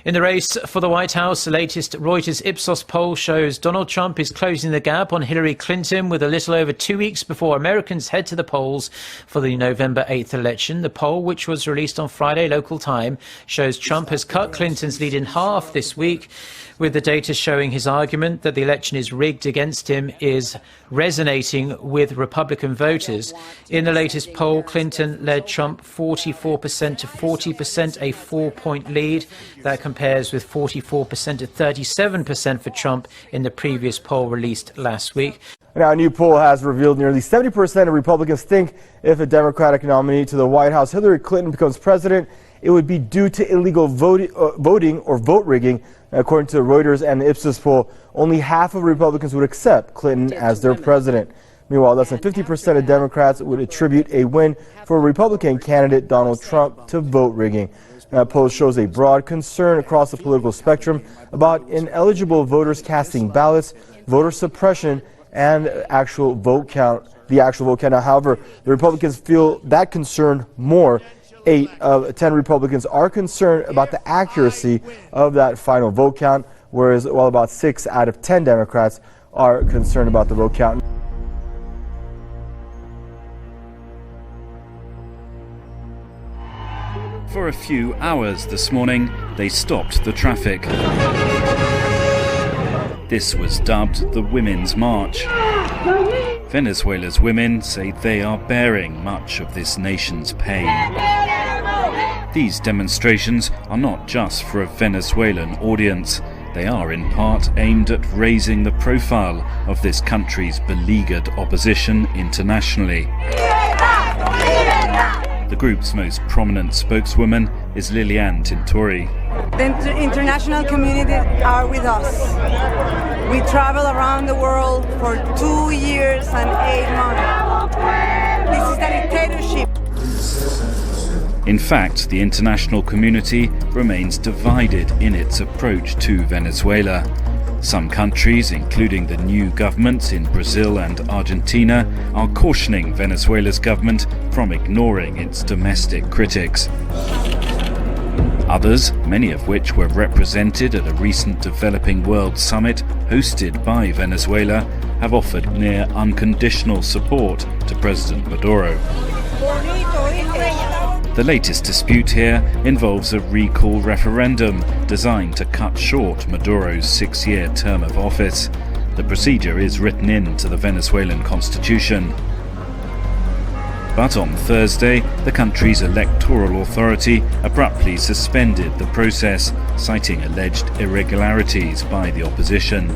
In the race for the White House, the latest Reuters Ipsos poll shows Donald Trump is closing the gap on Hillary Clinton with a little over 2 weeks before Americans head to the polls for the November 8th election. The poll, which was released on Friday local time, shows Trump has cut Clinton's lead in half this week, with the data showing his argument that the election is rigged against him is resonating with Republican voters. In the latest poll, Clinton led Trump 44% to 40%, a 4-point lead. That compares with 44% to 37% for Trump in the previous poll released last week. Now, a new poll has revealed nearly 70% of Republicans think if a Democratic nominee to the White House, Hillary Clinton, becomes president, it would be due to illegal voting or vote rigging. According to Reuters and the Ipsos poll, only half of Republicans would accept Clinton as their president. Meanwhile, less than 50% of Democrats would attribute a win for Republican candidate Donald Trump to vote rigging. That poll shows a broad concern across the political spectrum about ineligible voters casting ballots, voter suppression, and actual vote count. Now, however, the Republicans feel that concern more. 8 of 10 Republicans are concerned about the accuracy of that final vote count, whereas about 6 out of 10 Democrats are concerned about the vote count. For a few hours this morning, they stopped the traffic. This was dubbed the Women's March. Venezuela's women say they are bearing much of this nation's pain. These demonstrations are not just for a Venezuelan audience. They are in part aimed at raising the profile of this country's beleaguered opposition internationally. The group's most prominent spokeswoman is Liliane Tintori. The international community are with us. We travel around the world for 2 years and 8 months. This is a dictatorship. In fact, the international community remains divided in its approach to Venezuela. Some countries, including the new governments in Brazil and Argentina, are cautioning Venezuela's government from ignoring its domestic critics. Others, many of which were represented at a recent Developing World Summit hosted by Venezuela, have offered near unconditional support to President Maduro. The latest dispute here involves a recall referendum designed to cut short Maduro's 6-year term of office. The procedure is written into the Venezuelan constitution. But on Thursday, the country's electoral authority abruptly suspended the process, citing alleged irregularities by the opposition.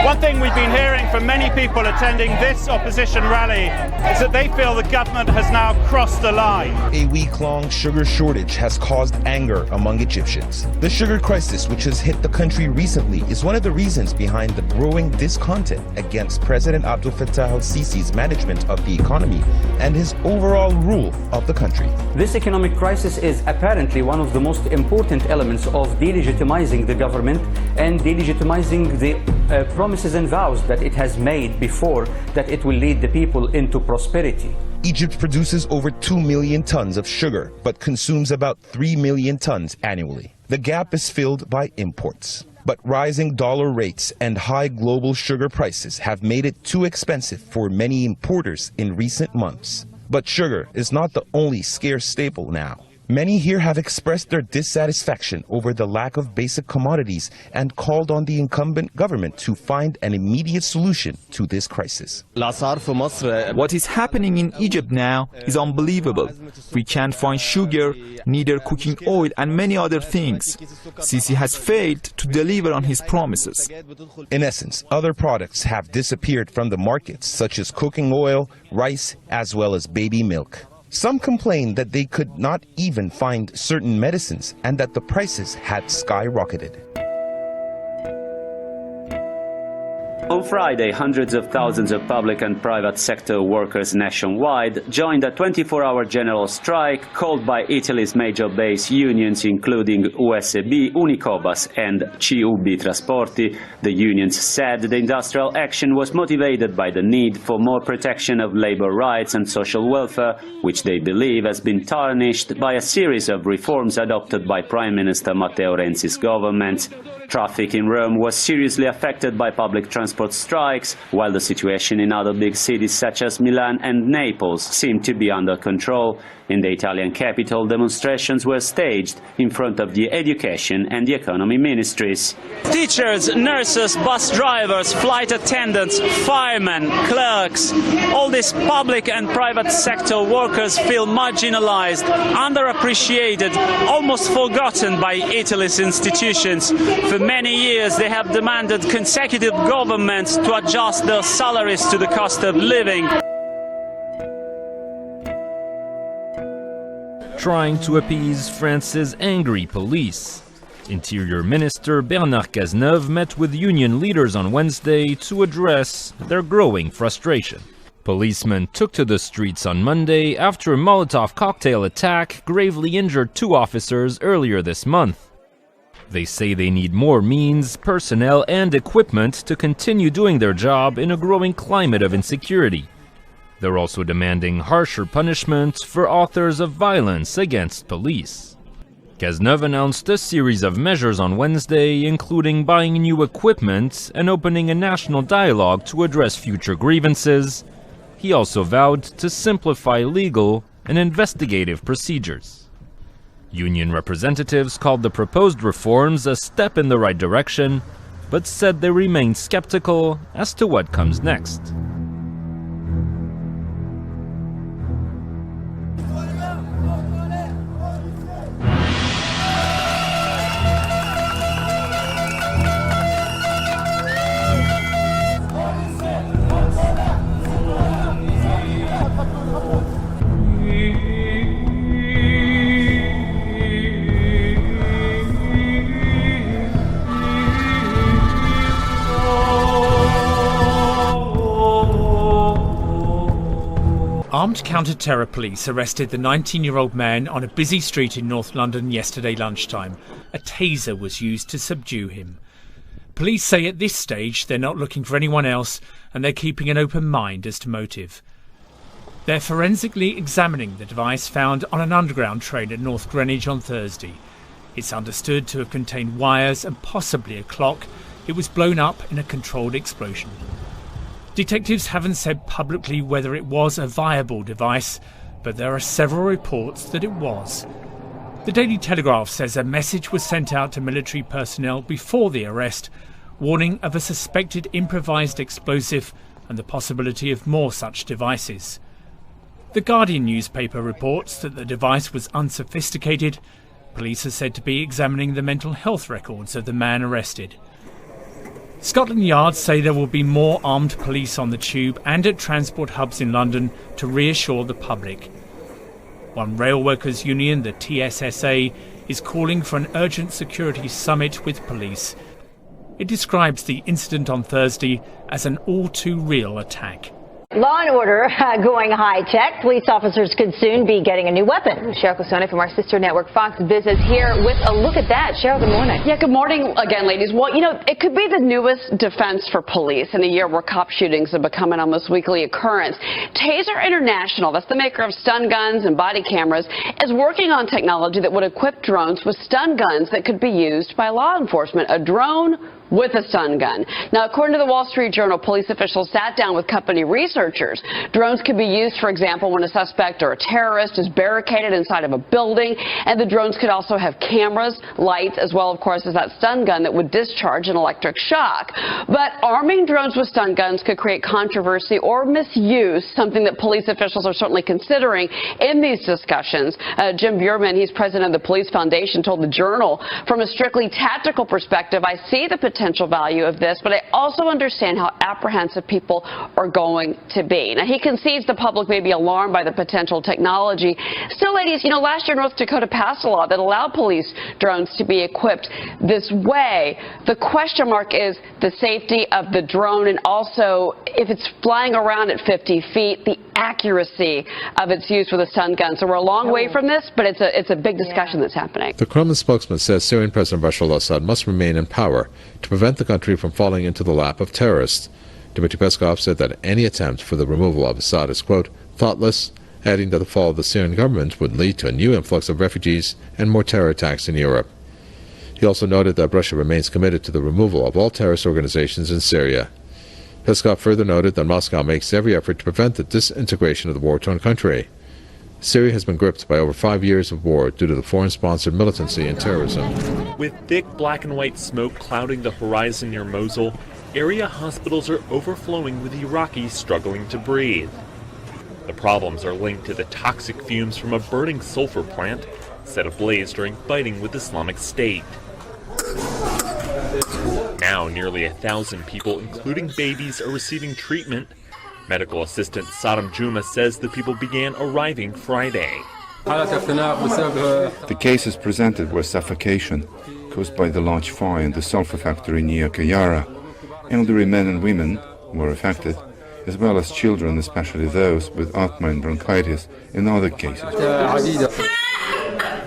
One thing we've been hearing from many people attending this opposition rally is that they feel the government has now crossed the line. A week-long sugar shortage has caused anger among Egyptians. The sugar crisis, which has hit the country recently, is one of the reasons behind the growing discontent against President Abdel Fattah el-Sisi's management of the economy and his overall rule of the country. This economic crisis is apparently one of the most important elements of delegitimizing the government and delegitimizing the promises and vows that it has made before that it will lead the people into prosperity. Egypt produces over 2 million tons of sugar, but consumes about 3 million tons annually. The gap is filled by imports. But rising dollar rates and high global sugar prices have made it too expensive for many importers in recent months. But sugar is not the only scarce staple now. Many here have expressed their dissatisfaction over the lack of basic commodities and called on the incumbent government to find an immediate solution to this crisis. What is happening in Egypt now is unbelievable. We can't find sugar, neither cooking oil and many other things. Sisi has failed to deliver on his promises. In essence, other products have disappeared from the markets, such as cooking oil, rice, as well as baby milk. Some complained that they could not even find certain medicines and that the prices had skyrocketed. On Friday, hundreds of thousands of public and private sector workers nationwide joined a 24-hour general strike called by Italy's major base unions, including USB, Unicobas and CUB Trasporti. The unions said the industrial action was motivated by the need for more protection of labor rights and social welfare, which they believe has been tarnished by a series of reforms adopted by Prime Minister Matteo Renzi's government. Traffic in Rome was seriously affected by public transport strikes, while the situation in other big cities such as Milan and Naples seemed to be under control. In the Italian capital, demonstrations were staged in front of the education and the economy ministries. Teachers, nurses, bus drivers, flight attendants, firemen, clerks, all these public and private sector workers feel marginalized, underappreciated, almost forgotten by Italy's institutions. For many years they have demanded consecutive governments to adjust their salaries to the cost of living. Trying to appease France's angry police. Interior Minister Bernard Cazeneuve met with union leaders on Wednesday to address their growing frustration. Policemen took to the streets on Monday after a Molotov cocktail attack gravely injured 2 officers earlier this month. They say they need more means, personnel, and equipment to continue doing their job in a growing climate of insecurity. They're also demanding harsher punishment for authors of violence against police. Cazeneuve announced a series of measures on Wednesday, including buying new equipment and opening a national dialogue to address future grievances. He also vowed to simplify legal and investigative procedures. Union representatives called the proposed reforms a step in the right direction, but said they remain skeptical as to what comes next. Armed counter-terror police arrested the 19-year-old man on a busy street in North London yesterday lunchtime. A taser was used to subdue him. Police say at this stage they're not looking for anyone else and they're keeping an open mind as to motive. They're forensically examining the device found on an underground train at North Greenwich on Thursday. It's understood to have contained wires and possibly a clock. It was blown up in a controlled explosion. Detectives haven't said publicly whether it was a viable device, but there are several reports that it was. The Daily Telegraph says a message was sent out to military personnel before the arrest, warning of a suspected improvised explosive and the possibility of more such devices. The Guardian newspaper reports that the device was unsophisticated. Police are said to be examining the mental health records of the man arrested. Scotland Yard say there will be more armed police on the tube and at transport hubs in London to reassure the public. One rail workers' union, the TSSA, is calling for an urgent security summit with police. It describes the incident on Thursday as an all-too-real attack. Law and order going high-tech. Police officers could soon be getting a new weapon. Cheryl Cosone from our sister network Fox Business here with a look at that. Cheryl, good morning. Yeah, good morning again, ladies. Well, you know, it could be the newest defense for police in a year where cop shootings have become an almost weekly occurrence. Taser International, that's the maker of stun guns and body cameras, is working on technology that would equip drones with stun guns that could be used by law enforcement. A drone with a stun gun. Now, according to the Wall Street Journal, police officials sat down with company researchers. Drones could be used, for example, when a suspect or a terrorist is barricaded inside of a building, and the drones could also have cameras, lights, as well, of course, as that stun gun that would discharge an electric shock. But arming drones with stun guns could create controversy or misuse, something that police officials are certainly considering in these discussions. Jim Buurman, he's president of the Police Foundation, told the Journal, from a strictly tactical perspective, I see the potential value of this, but I also understand how apprehensive people are going to be. Now, he concedes the public may be alarmed by the potential technology. Still, ladies, you know, last year North Dakota passed a law that allowed police drones to be equipped this way. The question mark is, the safety of the drone, and also if it's flying around at 50 feet, the accuracy of its use with a stun gun. So we're a long way from this, but it's a big discussion that's happening. The Kremlin spokesman says Syrian President Bashar al-Assad must remain in power to prevent the country from falling into the lap of terrorists. Dmitry Peskov said that any attempt for the removal of Assad is, quote, thoughtless, adding that the fall of the Syrian government would lead to a new influx of refugees and more terror attacks in Europe. He also noted that Russia remains committed to the removal of all terrorist organizations in Syria. Peskov further noted that Moscow makes every effort to prevent the disintegration of the war-torn country. Syria has been gripped by over 5 years of war due to the foreign-sponsored militancy and terrorism. With thick black and white smoke clouding the horizon near Mosul, area hospitals are overflowing with Iraqis struggling to breathe. The problems are linked to the toxic fumes from a burning sulfur plant set ablaze during fighting with Islamic State. Now nearly 1,000 people, including babies, are receiving treatment. Medical assistant Saddam Juma says the people began arriving Friday. The cases presented were suffocation caused by the large fire in the sulfur factory near Kayara. Elderly men and women were affected, as well as children, especially those with asthma and bronchitis in other cases.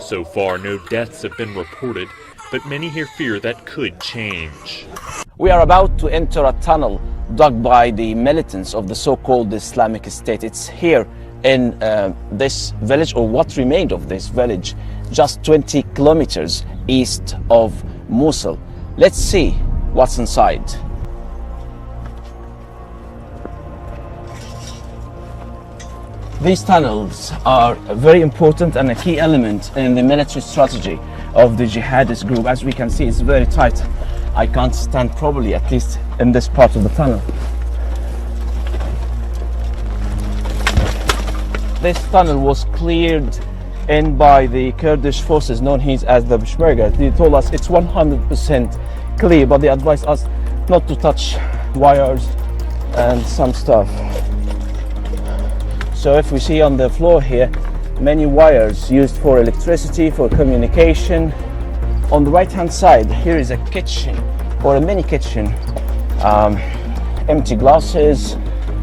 So far, no deaths have been reported, but many here fear that could change. We are about to enter a tunnel dug by the militants of the so-called Islamic State. It's here in this village, or what remained of this village, just 20 kilometers east of Mosul. Let's see what's inside. These tunnels are very important and a key element in the military strategy of the jihadist group. As we can see, it's very tight. I can't stand properly, at least in this part of the tunnel. This tunnel was cleared in by the Kurdish forces known as the Peshmerga. They told us it's 100% clear, but they advised us not to touch wires and some stuff. So if we see on the floor here, many wires used for electricity, for communication. On the right hand side, here is a kitchen, or a mini kitchen. Empty glasses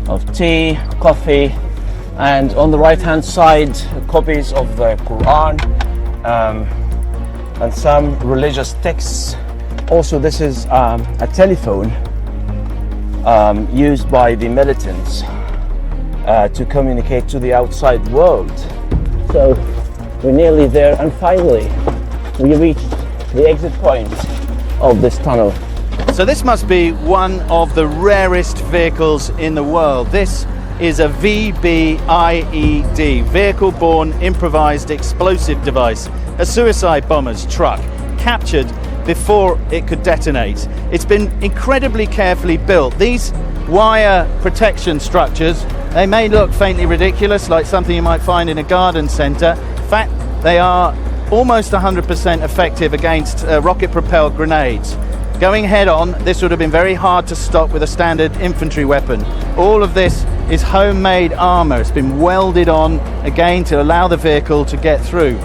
of tea, coffee, and on the right hand side, copies of the Quran and some religious texts. Also, this is a telephone used by the militants to communicate to the outside world. So we're nearly there, and finally we reached the exit point of this tunnel. So this must be one of the rarest vehicles in the world. This is a VBIED, Vehicle-Borne Improvised Explosive Device, a suicide bomber's truck, captured before it could detonate. It's been incredibly carefully built. These wire protection structures, they may look faintly ridiculous, like something you might find in a garden centre. In fact, they are almost 100% effective against rocket-propelled grenades. Going head-on, this would have been very hard to stop with a standard infantry weapon. All of this is homemade armour. It's been welded on, again, to allow the vehicle to get through.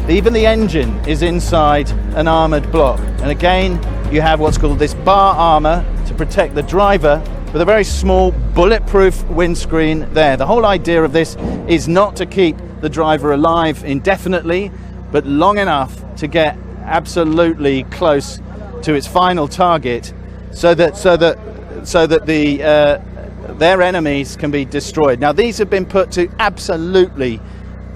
Even the engine is inside an armoured block. And again, you have what's called this bar armour to protect the driver, with a very small bulletproof windscreen there. The whole idea of this is not to keep the driver alive indefinitely, but long enough to get absolutely close to its final target, so that their enemies can be destroyed. Now, these have been put to absolutely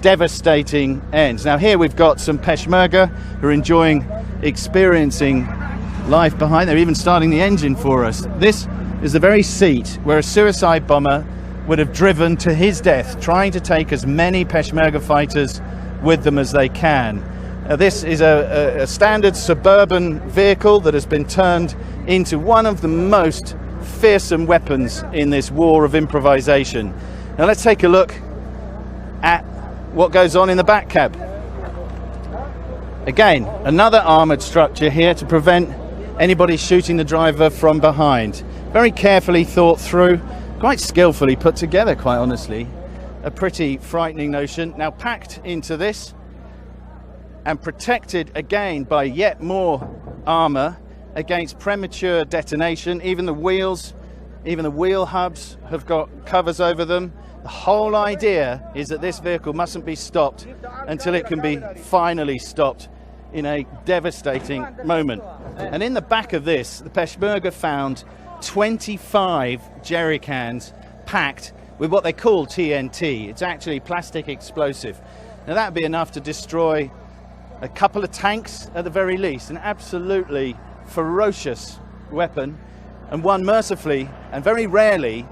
devastating ends. Now, here we've got some Peshmerga who are experiencing life behind. They're even starting the engine for us. This is the very seat where a suicide bomber would have driven to his death, trying to take as many Peshmerga fighters with them as they can. This is a standard suburban vehicle that has been turned into one of the most fearsome weapons in this war of improvisation. Now let's take a look at what goes on in the back cab. Again, another armoured structure here to prevent anybody shooting the driver from behind. Very carefully thought through, quite skillfully put together, quite honestly. A pretty frightening notion. Now packed into this and protected again by yet more armour, against premature detonation. Even the wheels, even the wheel hubs have got covers over them. The whole idea is that this vehicle mustn't be stopped until it can be finally stopped in a devastating moment. And in the back of this, the Peshmerga found 25 jerry cans packed with what they call TNT. It's actually plastic explosive. Now that would be enough to destroy a couple of tanks at the very least. An absolutely ferocious weapon, and one mercifully and very rarely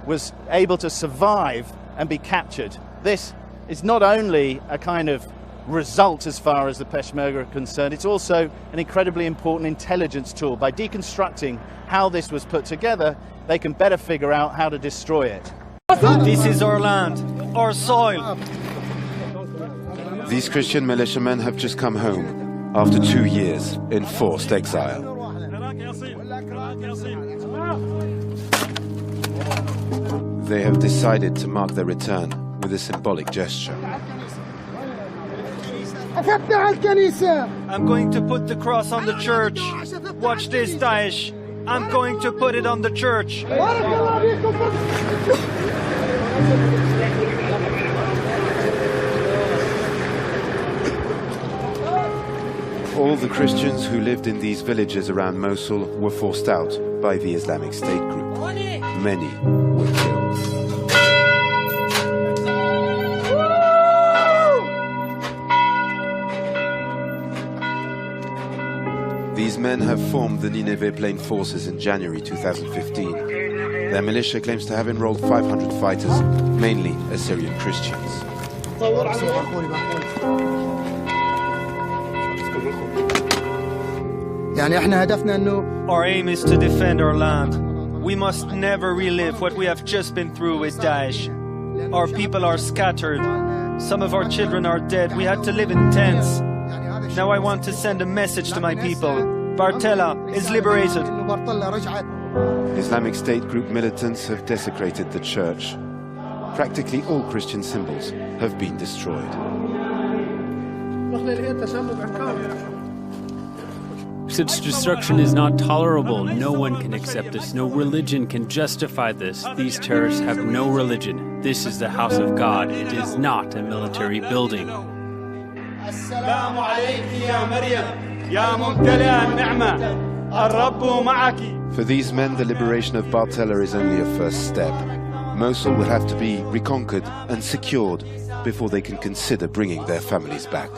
was able to survive and be captured. This is not only a kind of result as far as the Peshmerga are concerned, it's also an incredibly important intelligence tool. By deconstructing how this was put together, they can better figure out how to destroy it. This is our land, our soil. These Christian militiamen have just come home after 2 years in forced exile. They have decided to mark their return with a symbolic gesture. I'm going to put the cross on the church. Watch this, Daesh. I'm going to put it on the church. All the Christians who lived in these villages around Mosul were forced out by the Islamic State group. Many were killed. These men have formed the Nineveh Plain Forces in January 2015. Their militia claims to have enrolled 500 fighters, mainly Assyrian Christians. Our aim is to defend our land. We must never relive what we have just been through with Daesh. Our people are scattered. Some of our children are dead. We had to live in tents. Now I want to send a message to my people. Bartella is liberated. Islamic State group militants have desecrated the church. Practically all Christian symbols have been destroyed. Such destruction is not tolerable. No one can accept this. No religion can justify this. These terrorists have no religion. This is the house of God. It is not a military building. For these men, the liberation of Bartella is only a first step. Mosul will have to be reconquered and secured before they can consider bringing their families back.